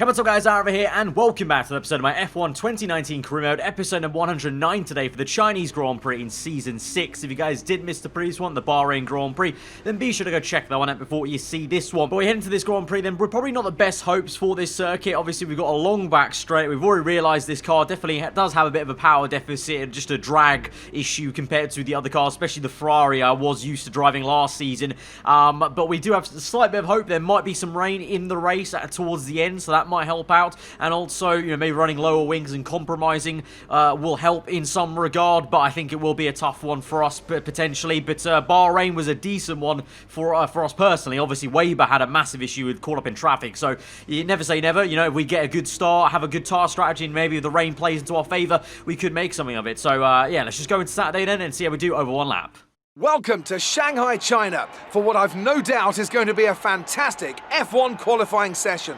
Hey, what's up guys, aarava here, and welcome back to the episode of my F1 2019 career mode, episode number 109 today for the Chinese Grand Prix in Season 6. If you guys did miss the previous one, the Bahrain Grand Prix, then be sure to go check that one out before you see this one. But we head into this Grand Prix, then we're probably not the best hopes for this circuit. Obviously, we've got a long back straight. We've already realised this car definitely does have a bit of a power deficit and just a drag issue compared to the other cars, especially the Ferrari I was used to driving last season. But we do have a slight bit of hope. There might be some rain in the race towards the end, so that might help out. And also, maybe running lower wings and compromising will help in some regard, but I think it will be a tough one for us potentially. But Bahrain was a decent one for us personally. Obviously, Weber had a massive issue with caught up in traffic, so you never say never. If we get a good start, have a good tire strategy, and maybe if the rain plays into our favour, we could make something of it. So yeah, let's just go into Saturday then and see how we do over one lap. Welcome to Shanghai, China, for what I've no doubt is going to be a fantastic F1 qualifying session.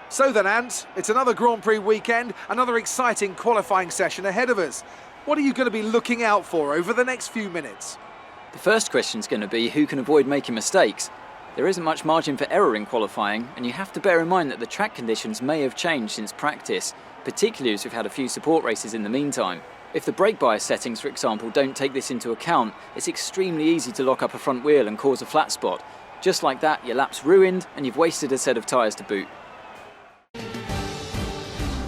So then, Ant, it's another Grand Prix weekend, another exciting qualifying session ahead of us. What are you going to be looking out for over the next few minutes? The first question is going to be who can avoid making mistakes. There isn't much margin for error in qualifying, and you have to bear in mind that the track conditions may have changed since practice, particularly as we've had a few support races in the meantime. If the brake bias settings, for example, don't take this into account, it's extremely easy to lock up a front wheel and cause a flat spot. Just like that, your lap's ruined and you've wasted a set of tyres to boot.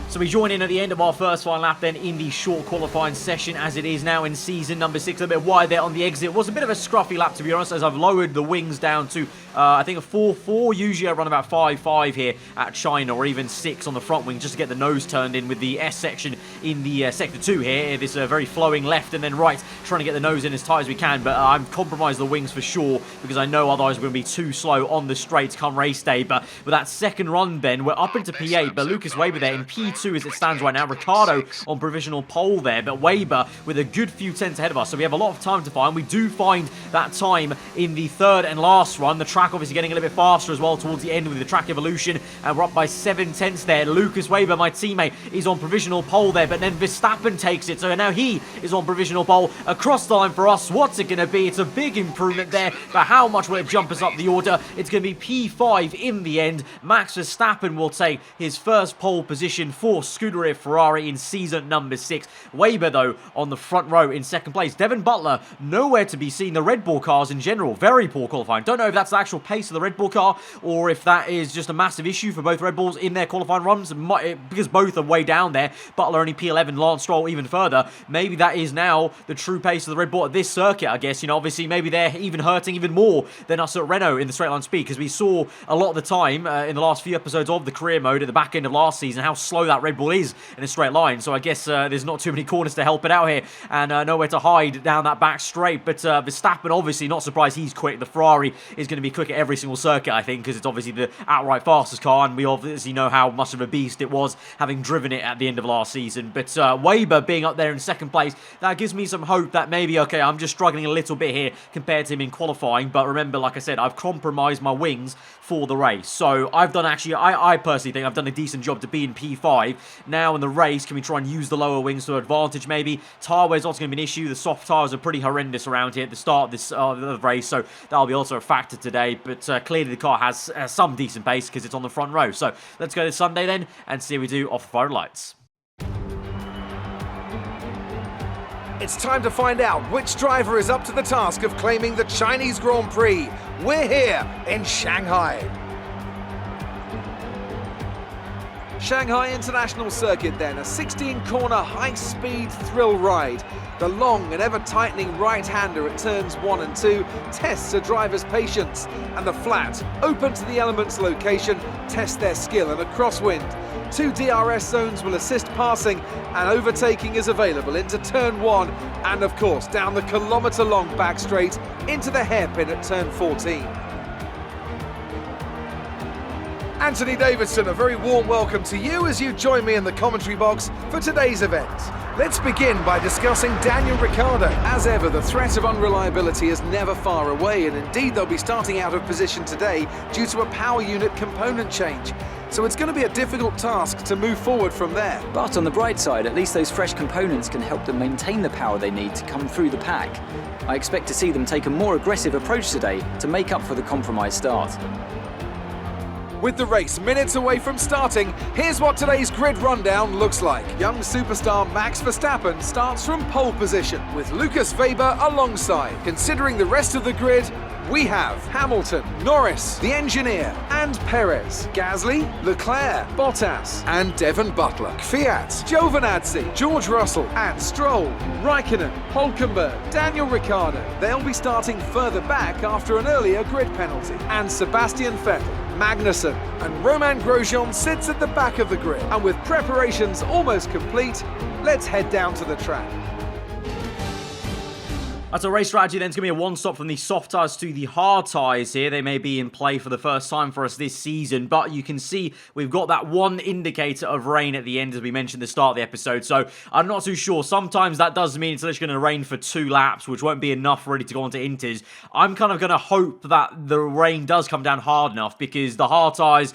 So we join in at the end of our first final lap then in the short qualifying session as it is now in season number 6. A bit wide there on the exit. It was a bit of a scruffy lap, to be honest, as I've lowered the wings down to I think a 4.4. Usually I run about 5.5 here at China, or even 6 on the front wing just to get the nose turned in with the S section in the sector 2 here. This very flowing left and then right, trying to get the nose in as tight as we can, but I've compromised the wings for sure because I know otherwise we're going to be too slow on the straights come race day. But with that second run then, we're up into P8, but Lucas Weber there in P2 as it stands right now. Ricciardo on provisional pole there, but Weber with a good few tenths ahead of us, so we have a lot of time to find. We do find that time in the third and last run. The track obviously getting a little bit faster as well towards the end with the track evolution, and we're up by 7 tenths there. Lucas Weber, my teammate, is on provisional pole there, but then Verstappen takes it, so now he is on provisional pole across the line for us. What's it going to be? It's a big improvement there, but how much will it jump us up the order? It's going to be P5 in the end. Max Verstappen will take his first pole position for Scuderia Ferrari in season number 6. Weber, though, on the front row in second place. Devon Butler, nowhere to be seen. The Red Bull cars in general, very poor qualifying. Don't know if that's the actual pace of the Red Bull car or if that is just a massive issue for both Red Bulls in their qualifying runs, because both are way down there. Butler only P11, Lance Stroll even further. Maybe that is now the true pace of the Red Bull at this circuit, I guess. Obviously, maybe they're even hurting even more than us at Renault in the straight line speed, because we saw a lot of the time in the last few episodes of the career mode at the back end of last season how slow that Red Bull is in a straight line. So I guess there's not too many corners to help it out here, and nowhere to hide down that back straight. But Verstappen, obviously, not surprised he's quick. The Ferrari is going to be quick at every single circuit, I think, because it's obviously the outright fastest car, and we obviously know how much of a beast it was having driven it at the end of last season. But Weber being up there in second place, that gives me some hope that maybe, okay, I'm just struggling a little bit here compared to him in qualifying. But remember, like I said, I've compromised my wings for the race. So I've done actually, I personally think I've done a decent job to be in P5. Now in the race, can we try and use the lower wings to advantage maybe? Tyre wear's also going to be an issue. The soft tyres are pretty horrendous around here at the start of this the race, so that'll be also a factor today. But clearly the car has some decent pace because it's on the front row. So let's go to Sunday then and see how we do off the photo lights. It's time to find out which driver is up to the task of claiming the Chinese Grand Prix. We're here in Shanghai. Shanghai International Circuit then, a 16-corner high-speed thrill ride. The long and ever-tightening right-hander at turns 1 and 2 tests a driver's patience, and the flat, open to the elements location, tests their skill in a crosswind. 2 DRS zones will assist passing, and overtaking is available into turn 1, and of course down the kilometre-long back straight into the hairpin at turn 14. Anthony Davidson, a very warm welcome to you as you join me in the commentary box for today's event. Let's begin by discussing Daniel Ricciardo. As ever, the threat of unreliability is never far away, and indeed they'll be starting out of position today due to a power unit component change. So it's going to be a difficult task to move forward from there. But on the bright side, at least those fresh components can help them maintain the power they need to come through the pack. I expect to see them take a more aggressive approach today to make up for the compromised start. With the race minutes away from starting, here's what today's grid rundown looks like. Young superstar Max Verstappen starts from pole position, with Lucas Weber alongside. Considering the rest of the grid, we have Hamilton, Norris, the engineer, and Perez, Gasly, Leclerc, Bottas, and Devon Butler, Fiat, Giovinazzi, George Russell, and Stroll, Raikkonen, Hülkenberg, Daniel Ricciardo. They'll be starting further back after an earlier grid penalty. And Sebastian Vettel, Magnussen, and Romain Grosjean sits at the back of the grid. And with preparations almost complete, let's head down to the track. That's a race strategy then. It's going to be a one-stop from the soft tyres to the hard tyres here. They may be in play for the first time for us this season, but you can see we've got that one indicator of rain at the end, as we mentioned at the start of the episode, so I'm not too sure. Sometimes that does mean it's literally going to rain for 2 laps, which won't be enough really to go on to Inters. I'm kind of going to hope that the rain does come down hard enough, because the hard tyres,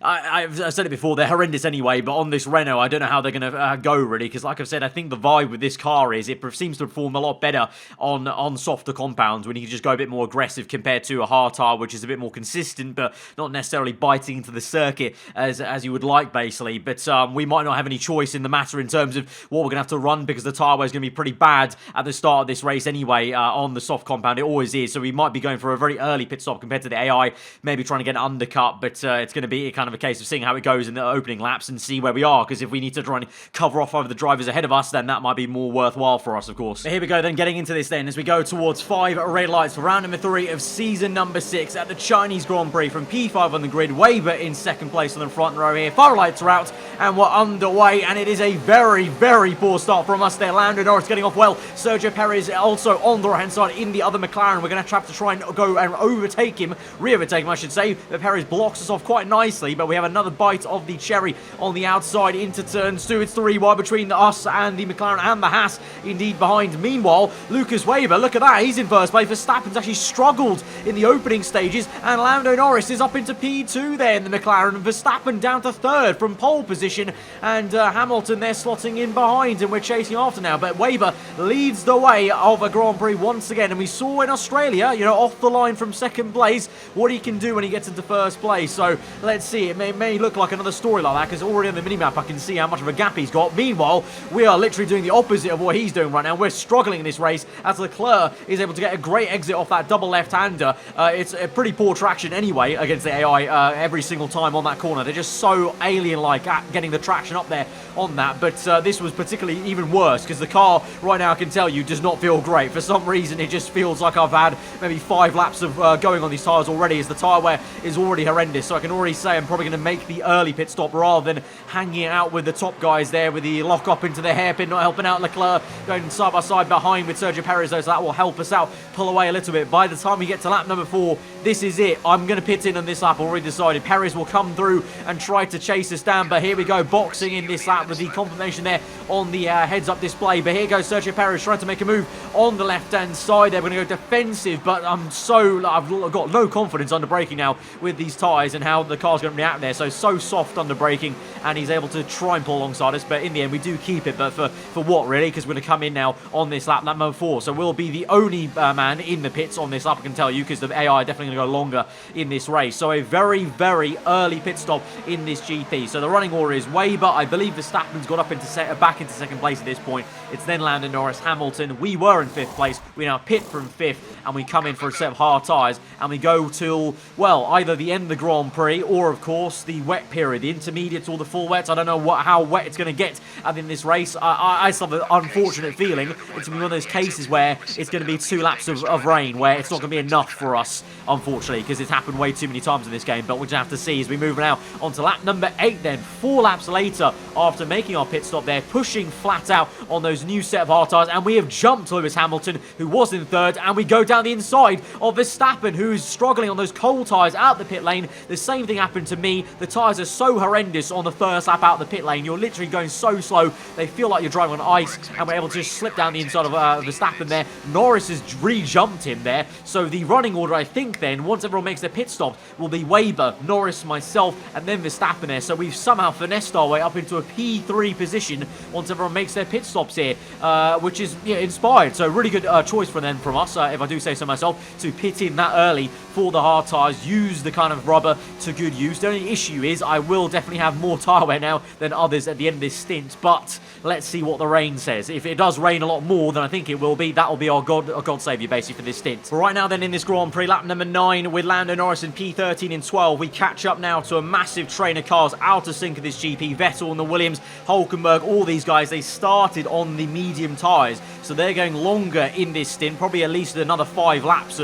I've said it before, they're horrendous anyway, but on this Renault, I don't know how they're going to go, really, because like I've said, I think the vibe with this car is it seems to perform a lot better on softer compounds, when you can just go a bit more aggressive compared to a hard tyre, which is a bit more consistent, but not necessarily biting into the circuit as you would like, basically. But we might not have any choice in the matter in terms of what we're going to have to run, because the tyre wear is going to be pretty bad at the start of this race anyway on the soft compound. It always is, so we might be going for a very early pit stop compared to the AI, maybe trying to get an undercut, but it's going to be kind of a case of seeing how it goes in the opening laps and see where we are, because if we need to try and cover off over the drivers ahead of us, then that might be more worthwhile for us, of course. But here we go then, getting into this then, as we go towards 5 red lights for round number 3 of season number 6 at the Chinese Grand Prix. From P5 on the grid, Weber in second place on the front row here. Fire lights are out and we're underway, and it is a very, very poor start from us there. Lando Norris getting off well. Sergio Perez also on the right-hand side in the other McLaren. We're going to have to try and go and overtake him, re-overtake him, I should say. But Perez blocks us off quite nicely, but we have another bite of the cherry on the outside into turn 2. It's 3 wide between us and the McLaren and the Haas indeed behind. Meanwhile, Lucas Weber, look at that, he's in first place. Verstappen's actually struggled in the opening stages, and Lando Norris is up into P2 there in the McLaren, and Verstappen down to 3rd from pole position, and Hamilton there slotting in behind, and we're chasing after now. But Weber leads the way of a Grand Prix once again, and we saw in Australia, you know, off the line from second place, what he can do when he gets into first place. So let's see, it may look like another story like that, because already on the minimap I can see how much of a gap he's got. Meanwhile, we are literally doing the opposite of what he's doing right now. We're struggling in this race as Leclerc is able to get a great exit off that double left-hander. It's a pretty poor traction anyway against the AI every single time on that corner. They're just so alien-like at getting the traction up there on that, but this was particularly even worse, because the car right now, I can tell you, does not feel great. For some reason, it just feels like I've had maybe 5 laps of going on these tyres already, as the tyre wear is already horrendous. So I can already say I'm probably going to make the early pit stop rather than hanging out with the top guys there with the lock up into the hairpin, not helping out. Leclerc going side by side behind with Sergio Perez, though, so that will help us out, pull away a little bit. By the time we get to lap number 4, this is it. I'm going to pit in on this lap, already decided. Perez will come through and try to chase us down, but here we go, boxing in this lap with the confirmation there on the heads-up display. But here goes Sergio Perez trying to make a move on the left-hand side there. We're going to go defensive, but I've got no confidence under braking now with these tyres and how the car's going to react there. So soft under braking, and he's able to try and pull alongside us, but in the end we do keep it. But for what, really? Because we're going to come in now on this lap number 4, so we'll be the only man in the pits on this lap, I can tell you, because the AI are definitely going to go longer in this race. So a very, very early pit stop in this GP. So the running order is Weber, I believe Verstappen's got up into back into second place at this point. It's then Lando Norris, Hamilton. We were in 5th place. We now pit from 5th, and we come in for a set of hard tyres, and we go till, well, either the end of the Grand Prix or, of course, the wet period, the intermediates or the full wets. I don't know how wet it's going to get in this race. I still have an unfortunate feeling it's going to be one of those cases where it's going to be 2 laps of rain, where it's not going to be enough for us, unfortunately, because it's happened way too many times in this game. But we're going to have to see as we move now on to lap number 8 then. 4 laps later, after making our pit stop there, pushing flat out on those new set of hard tyres, and we have jumped Lewis Hamilton, who was in 3rd, and we go down the inside of Verstappen, who's struggling on those cold tyres out the pit lane. The same thing happened to me. The tyres are so horrendous on the first lap out the pit lane. You're literally going so slow, they feel like you're driving on ice, and we're able to just slip down the inside of Verstappen there. Norris has re-jumped him there, so the running order, I think, then, once everyone makes their pit stop, will be Weber, Norris, myself, and then Verstappen there. So we've somehow finessed our way up into a P3 position once everyone makes their pit stops here, which is inspired. So really good choice from us, if I do say so myself, to pit in that early for the hard tyres, use the kind of rubber to good use. The only issue is I will definitely have more tyre wear now than others at the end of this stint, but let's see what the rain says. If it does rain a lot more than I think it will be, that will be our God saviour basically for this stint. But right now then in this Grand Prix, lap number 9 with Lando Norris in P13 and 12, we catch up now to a massive train of cars out of sync of this GP. Vettel and the Williams, Hulkenberg, all these guys, they started on the medium tyres, so they're going longer in this stint, probably at least another 5 laps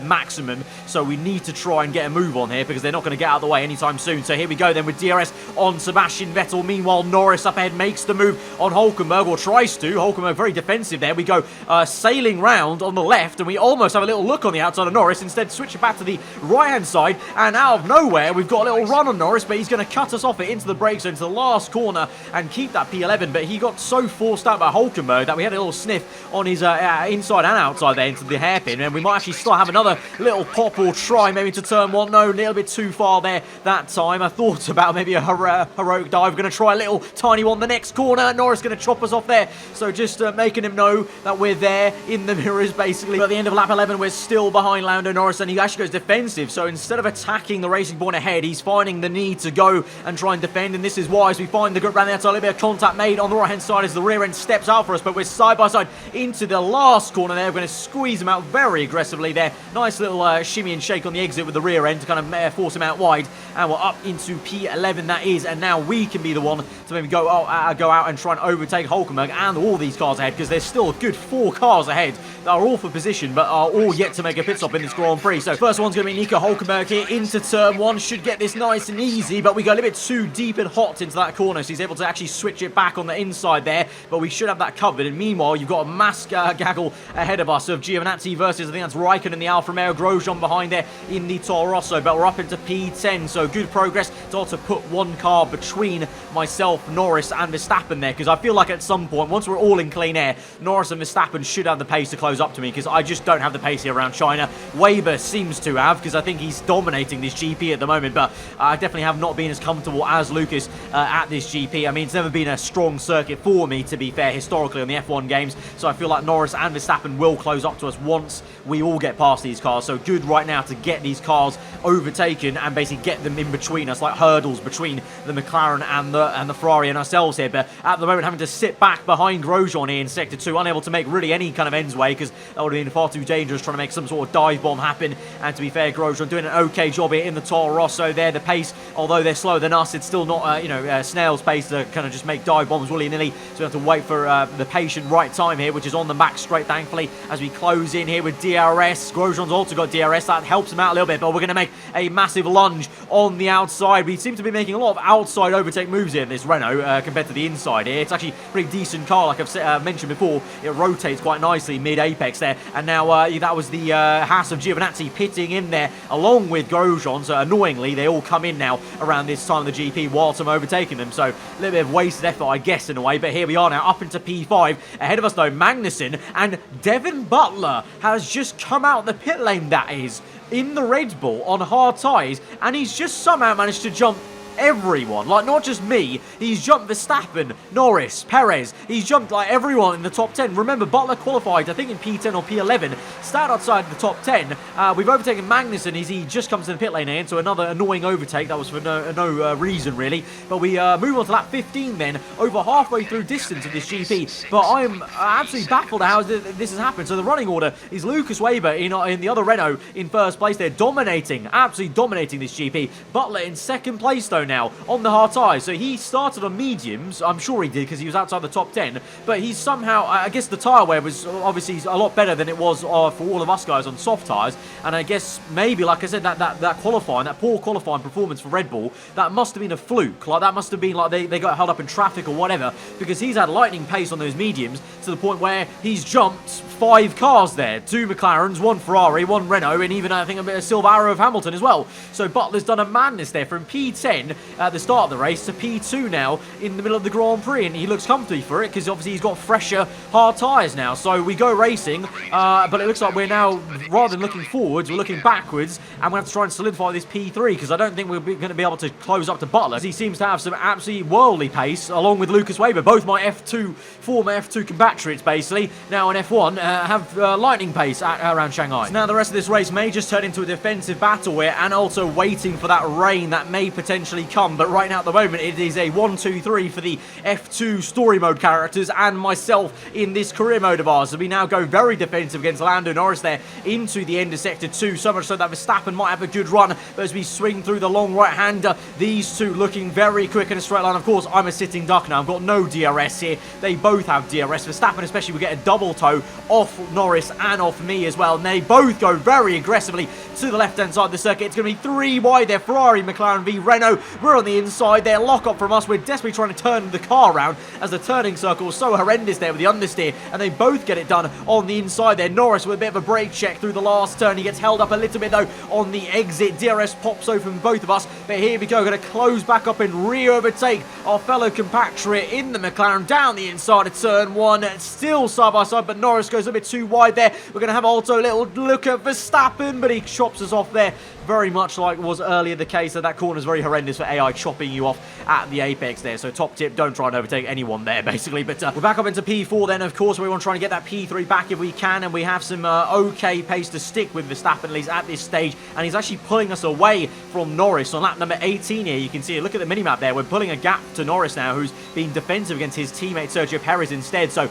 maximum, so we need to try and get a move on here because they're not going to get out of the way anytime soon. So here we go then with DRS on Sebastian Vettel. Meanwhile, Norris up ahead makes the move on Hulkenberg, or tries to. Hulkenberg very defensive there. We go sailing round on the left, and we almost have a little look on the outside of Norris. Instead, switch it back to the right-hand side, and out of nowhere, we've got a little run on Norris, but he's going to cut us off it into the brakes, into the last corner, and keep that P11. But he got so forced out by Hulkenberg that we had a little sniff on his inside and outside there into the hairpin, and we might actually still have another little pop or try maybe to turn one. No, a little bit too far there that time. I thought about maybe a heroic dive. We're going to try a little tiny one the next corner. Norris going to chop us off there, so just making him know that we're there in the mirrors basically. But at the end of lap 11, we're still behind Lando Norris, and he actually goes defensive. So instead of attacking the Racing Point ahead, he's finding the need to go and try and defend, and this is why, as we find the grip around the outside, a little bit of contact made on the right hand side as the rear end steps out for us, but we're side by side into the last corner there. We're going to squeeze him out very aggressively there. Nice little shimmy and shake on the exit with the rear end to kind of force him out wide, and we're up into P11 that is, and now we can be the one to maybe go out and try and overtake Hulkenberg and all these cars ahead, because there's still a good 4 cars ahead that are all for position but are all yet to make a pit stop in this Grand Prix. So first one's going to be Nico Hulkenberg here into turn 1. Should get this nice and easy, but we go a little bit too deep and hot into that corner, so he's able to actually switch it back on the inside there, but we should have that covered. And meanwhile, you've got a mass gaggle ahead of us of Giovinazzi versus, I think that's Raikkonen in the Alfa Romeo, Grosjean behind there in the Toro Rosso, but we're up into P10, so good progress to also put one car between myself, Norris and Verstappen there, because I feel like at some point, once we're all in clean air, Norris and Verstappen should have the pace to close up to me, because I just don't have the pace here around China. Weber seems to have, because I think he's dominating this GP at the moment, but I definitely have not been as comfortable as Lucas at this GP. I mean, it's never been a strong circuit for me, to be fair, historically on the F1 games, so I feel like Norris and Verstappen will close up to us once we all get past these cars. So good right now to get these cars overtaken and basically get them in between us, like hurdles between the McLaren and the Ferrari and ourselves here. But at the moment, having to sit back behind Grosjean here in Sector 2, unable to make really any kind of ends way, because that would have been far too dangerous trying to make some sort of dive bomb happen. And to be fair, Grosjean doing an okay job here in the Toro Rosso there. The pace, although they're slower than us, it's still not snail's pace to kind of just make dive bombs willy-nilly, so we have to wait for the patient right time here, which is on the back straight, thankfully, as we close in here with DRS. Grosjean's also got DRS, that helps him out a little bit, but we're going to make a massive lunge on the outside. We seem to be making a lot of outside overtake moves here in this Renault compared to the inside here. It's actually a pretty decent car, like I've mentioned before. It rotates quite nicely mid-apex there, and now that was the Haas of Giovinazzi pitting in there along with Grosjean, so annoyingly they all come in now around this time of the GP whilst I'm overtaking them, so a little bit of wasted effort, I guess, in a way. But here we are now up into P5. Ahead of us though, Magnussen, and Devin Butler has just come out the pit lane, that is, in the Red Bull on hard tyres, and he's just somehow managed to jump everyone, like not just me. He's jumped Verstappen, Norris, Perez. He's jumped like everyone in the top 10. Remember, Butler qualified, I think, in P10 or P11. Started outside the top 10. We've overtaken Magnussen. He just comes in the pit lane here, so another annoying overtake. That was for no reason, really. But we move on to lap 15 then, over halfway through distance of this GP. But I'm absolutely baffled at how this has happened. So the running order is Lucas Weber in the other Renault in first place. They're dominating, absolutely dominating this GP. Butler in second place, though, now on the hard tyres. So he started on mediums. I'm sure he did, because he was outside the top 10. But he's somehow, I guess the tyre wear was obviously a lot better than it was for all of us guys on soft tyres. And I guess maybe, like I said, that qualifying, that poor qualifying performance for Red Bull, that must have been a fluke. Like, that must have been like they got held up in traffic or whatever, because he's had lightning pace on those mediums to the point where he's jumped 5 cars there. 2 McLarens, 1 Ferrari, 1 Renault, and even, I think, a bit of silver arrow of Hamilton as well. So Butler's done a madness there from P10 position at the start of the race to P2 now in the middle of the Grand Prix, and he looks comfortably for it because obviously he's got fresher, hard tyres now. So we go racing, but it looks like we're now, rather than looking forwards, we're looking backwards, and we're going to have to try and solidify this P3 because I don't think we're going to be able to close up to Butler. He seems to have some absolutely worldly pace along with Lucas Weber. Both my former F2 compatriots basically now in F1 have lightning pace around Shanghai. So now the rest of this race may just turn into a defensive battle here, and also waiting for that rain that may potentially come. But right now at the moment it is a 1-2-3 for the F2 story mode characters and myself in this career mode of ours. So we now go very defensive against Lando Norris there into the end of sector 2, so much so that Verstappen might have a good run. But as we swing through the long right-hander, these two looking very quick in a straight line. Of course, I'm a sitting duck now. I've got no DRS here. They both have DRS. Verstappen especially will get a double toe off Norris and off me as well. And they both go very aggressively to the left-hand side of the circuit. It's going to be 3 wide there. Ferrari, McLaren v Renault. We're on the inside there. Lock up from us. We're desperately trying to turn the car around as the turning circle is so horrendous there with the understeer. And they both get it done on the inside there. Norris with a bit of a brake check through the last turn. He gets held up a little bit though on the exit. DRS pops over from both of us. But here we go. Going to close back up and re-overtake our fellow compatriot in the McLaren down the inside of turn 1. Still side by side, but Norris goes a bit too wide there. We're going to have also a little look at Verstappen, but he chops us off there. Very much like was earlier the case. So that corner is very horrendous for AI chopping you off at the apex there. So top tip, don't try and overtake anyone there basically. But we're back up into P4 then. Of course, we want to try and get that P3 back if we can. And we have some okay pace to stick with Verstappen at least at this stage. And he's actually pulling us away from Norris on lap number 18 here. You can see, look at the minimap there. We're pulling a gap to Norris now, who's being defensive against his teammate Sergio Perez instead. So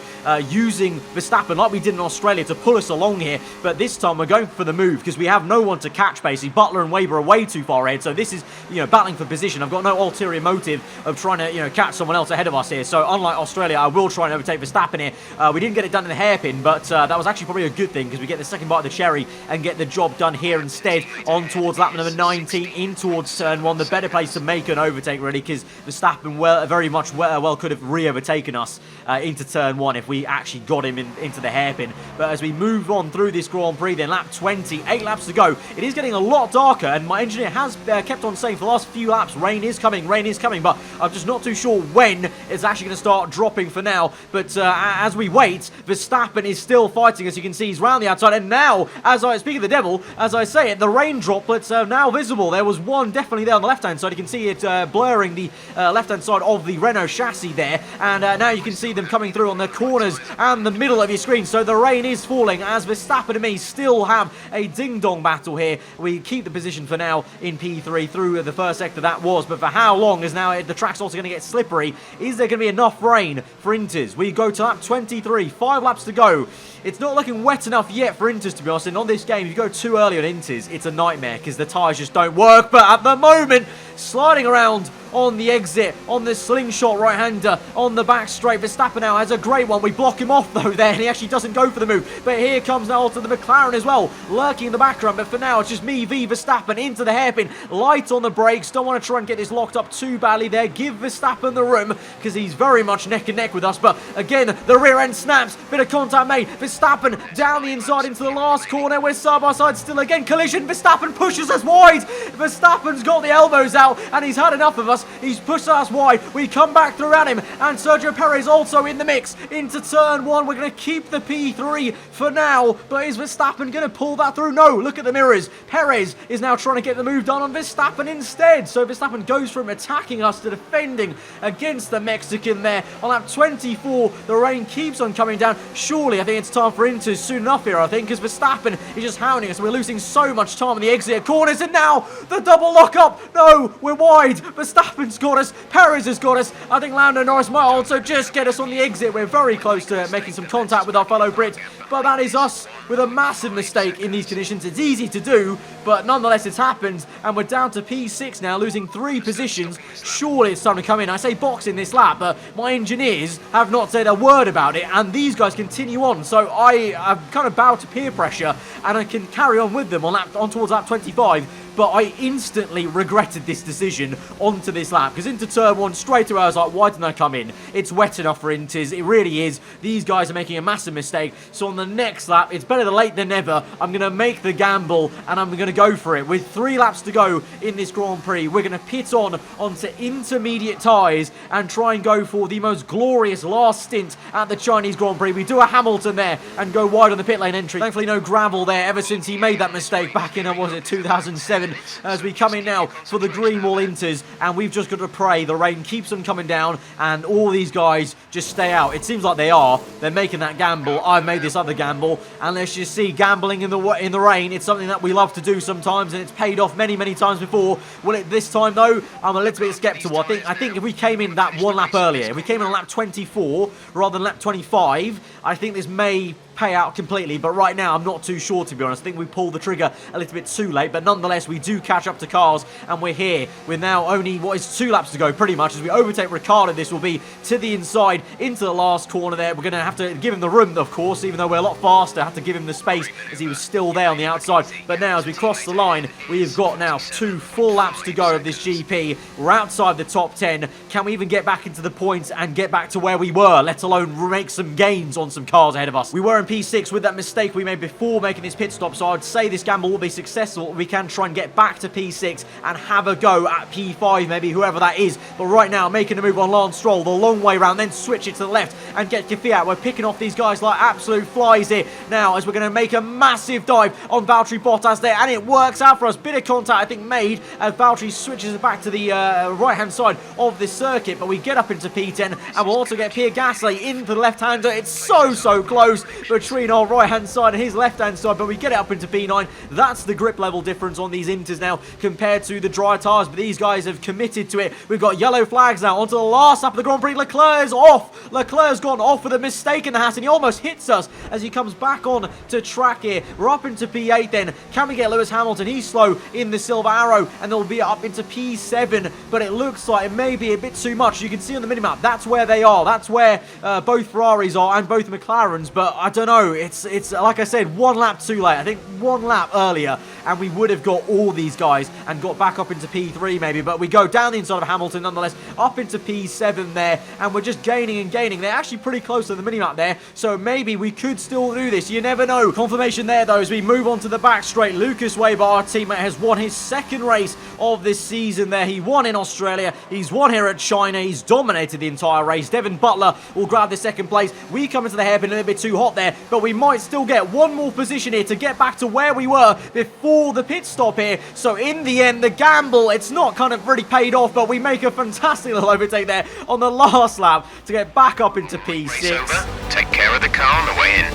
using Verstappen like we did in Australia to pull us along here. But this time we're going for the move because we have no one to catch basically. Butler and Weber are way too far ahead. So this is, battling for position. I've got no ulterior motive of trying to, catch someone else ahead of us here. So unlike Australia, I will try and overtake Verstappen here. We didn't get it done in the hairpin, but that was actually probably a good thing because we get the second bite of the cherry and get the job done here instead. On towards lap number 19, in towards turn 1. The better place to make an overtake really, because Verstappen very much could have re-overtaken us into turn 1 if we actually got him into the hairpin. But as we move on through this Grand Prix then, lap 20, 8 laps to go. It is getting a lot darker, and my engineer has kept on saying for the last few laps, rain is coming, but I'm just not too sure when it's actually going to start dropping for now. But as we wait, Verstappen is still fighting. As you can see, he's round the outside, and now, as I speak of the devil, as I say it, the rain droplets are now visible. There was one definitely there on the left-hand side. You can see it blurring the left-hand side of the Renault chassis there, and now you can see them coming through on the corners and the middle of your screen. So the rain is falling as Verstappen and me still have a ding-dong battle here. We keep the position for now in P3 through the first sector that was, but for how long is now the track's also going to get slippery? Is there going to be enough rain for Inters? We go to lap 23, 5 laps to go. It's not looking wet enough yet for Inters, to be honest, and on this game, if you go too early on Inters, it's a nightmare because the tyres just don't work. But at the moment, sliding around on the exit, on the slingshot right-hander, on the back straight. Verstappen now has a great one. We block him off, though, there, and he actually doesn't go for the move. But here comes now to the McLaren as well, lurking in the background. But for now, it's just me v Verstappen into the hairpin. Light on the brakes. Don't want to try and get this locked up too badly there. Give Verstappen the room, because he's very much neck and neck with us. But again, the rear end snaps. Bit of contact made. Verstappen down the inside into the last corner. We're side by side still again. Collision. Verstappen pushes us wide. Verstappen's got the elbows out, and he's had enough of us. He's pushed us wide. We come back through at him, and Sergio Perez also in the mix into turn 1. We're going to keep the P3 for now, but is Verstappen going to pull that through? No, look at the mirrors. Perez is now trying to get the move done on Verstappen instead. So Verstappen goes from attacking us to defending against the Mexican there. On lap 24, the rain keeps on coming down. Surely, I think it's time for Inter soon enough here, I think, because Verstappen is just hounding us. We're losing so much time on the exit corners, and now the double lock-up. No, we're wide. Verstappen's got us. Perez has got us. I think Lando Norris might also just get us on the exit. We're very close to making some contact with our fellow Brit, but that is us with a massive mistake in these conditions. It's easy to do, but nonetheless it's happened, and we're down to P6 now, losing 3 positions. Surely it's time to come in. I say box in this lap, but my engineers have not said a word about it, and these guys continue on. So I have kind of bowed to peer pressure, and I can carry on with them on towards lap 25. but I instantly regretted this decision onto this lap, because into turn 1 straight away I was like, why didn't I come in? It's wet enough for Inters, it really is. These guys are making a massive mistake, so on the next lap, it's better late than never. I'm going to make the gamble, and I'm going to go for it. With 3 laps to go in this Grand Prix, we're going to pit onto intermediate tyres and try and go for the most glorious last stint at the Chinese Grand Prix. We do a Hamilton there and go wide on the pit lane entry. Thankfully no gravel there ever since he made that mistake back in, what was it, 2007, as we come in now for the green wall Inters, and we've just got to pray the rain keeps them coming down and all these guys just stay out. It seems like they are. They're making that gamble. I've made this other gamble, and let's just see, gambling in the rain, it's something that we love to do sometimes, and it's paid off many times before. Will it this time though? I'm a little bit skeptical. I think if we came in that 1 lap earlier, if we came in on lap 24 rather than lap 25, I think this may pay out completely, but right now I'm not too sure, to be honest. I think we pulled the trigger a little bit too late, but nonetheless we do catch up to cars, and we're here with now only what is 2 laps to go pretty much. As we overtake Ricciardo, this will be to the inside into the last corner there. We're going to have to give him the room, of course, even though we're a lot faster. Have to give him the space as he was still there on the outside. But now as we cross the line, we've got now 2 full laps to go of this GP. We're outside the top 10. Can we even get back into the points and get back to where we were, let alone make some gains on some cars ahead of us? We were in P6 with that mistake we made before making this pit stop, so I'd say this gamble will be successful. We can try and get back to P6 and have a go at P5, maybe, whoever that is. But right now, making a move on Lance Stroll, the long way round, then switch it to the left and get Kvyat. We're picking off these guys like absolute flies here now, as we're going to make a massive dive on Valtteri Bottas there, and it works out for us. Bit of contact, I think, made as Valtteri switches it back to the right-hand side of this circuit, but we get up into P10, and we'll also get Pierre Gasly into the left-hander. It's so close between our right-hand side and his left-hand side, but we get it up into P9. That's the grip level difference on these Inters now compared to the dry tyres, but these guys have committed to it. We've got yellow flags now onto the last lap of the Grand Prix. Leclerc's off. Leclerc's gone off with a mistake in the Haas, and he almost hits us as he comes back on to track here. We're up into P8 then. Can we get Lewis Hamilton? He's slow in the Silver Arrow, and they'll be up into P7, but it looks like it may be a bit too much. You can see on the minimap, that's where they are. That's where both Ferraris are and both McLarens, but I don't know. It's like I said, 1 lap too late. I think 1 lap earlier, and we would have got all these guys and got back up into P3 maybe, but we go down the inside of Hamilton nonetheless, up into P7 there, and we're just gaining and gaining. They're actually pretty close to the minimap there, so maybe we could still do this. You never know. Confirmation there though as we move on to the back straight. Lucas Weber, our teammate, has won his 2nd race of this season there. He won in Australia, he's won here at China, he's dominated the entire race. Devin Butler will grab the 2nd place. We come into the hairpin a little bit too hot there, but we might still get 1 more position here to get back to where we were before the pit stop here. So in the end, the gamble, it's not kind of really paid off, but we make a fantastic little overtake there on the last lap to get back up into P6. Race over. Take care of the car on the way in.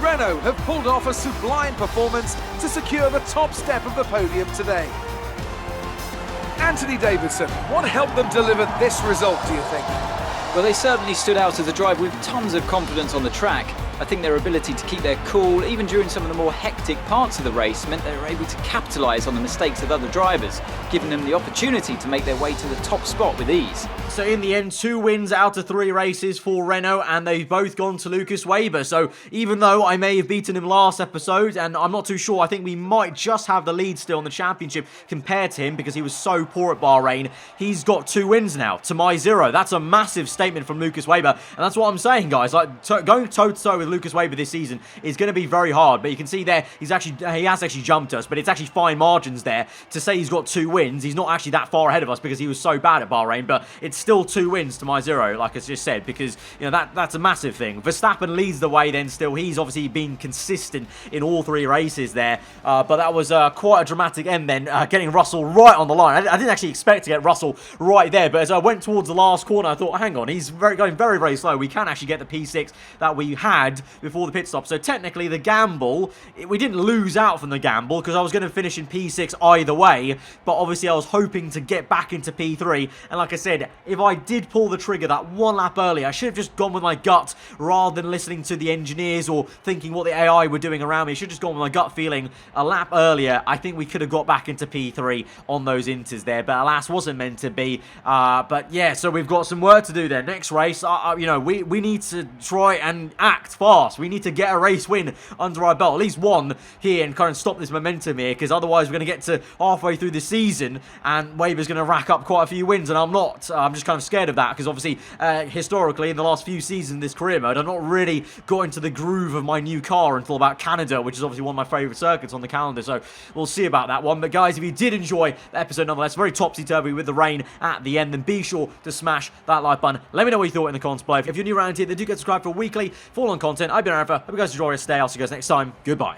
Renault have pulled off a sublime performance to secure the top step of the podium today. Anthony Davidson, what helped them deliver this result, do you think? Well, they certainly stood out as a drive with tons of confidence on the track. I think their ability to keep their cool, even during some of the more hectic parts of the race, meant they were able to capitalise on the mistakes of other drivers, giving them the opportunity to make their way to the top spot with ease. So in the end, 2 wins out of 3 races for Renault, and they've both gone to Lucas Weber. So even though I may have beaten him last episode, and I'm not too sure, I think we might just have the lead still in the championship compared to him because he was so poor at Bahrain, he's got 2 wins now to my 0. That's a massive statement from Lucas Weber, and that's what I'm saying, guys. Like going toe-to-toe with Lucas Weber this season is going to be very hard, but you can see there he has actually jumped us, but it's actually fine margins there. To say he's got 2 wins, he's not actually that far ahead of us because he was so bad at Bahrain, but it's still 2 wins to my 0, like I just said, because you know that's a massive thing. Verstappen leads the way then still. He's obviously been consistent in all 3 races there, but that was quite a dramatic end then, getting Russell right on the line. I didn't actually expect to get Russell right there, but as I went towards the last corner, I thought, hang on, he's going very slow. We can actually get the P6 that we had lagged before the pit stop. So technically the gamble, we didn't lose out from the gamble because I was going to finish in P6 either way, but obviously I was hoping to get back into P3. And like I said, if I did pull the trigger that one lap earlier, I should have just gone with my gut rather than listening to the engineers or thinking what the AI were doing around me. I should have just gone with my gut feeling a lap earlier. I think we could have got back into P3 on those inters there, but alas, wasn't meant to be. But yeah, so we've got some work to do there. Next race, you know, we need to try and act fast. We need to get a race win under our belt, at least one here, and kind of stop this momentum here, because otherwise we're going to get to halfway through the season and Weber's going to rack up quite a few wins, and I'm not. I'm just kind of scared of that, because obviously historically in the last few seasons in this career mode, I've not really got into the groove of my new car until about Canada, which is obviously one of my favourite circuits on the calendar, so we'll see about that one. But guys, if you did enjoy the episode nonetheless, very topsy-turvy with the rain at the end, then be sure to smash that like button. Let me know what you thought in the comments below. If you're new around here, then do get subscribed for weekly full-on content. I've been aarava. Hope you guys enjoy your stay. I'll see you guys next time. Goodbye.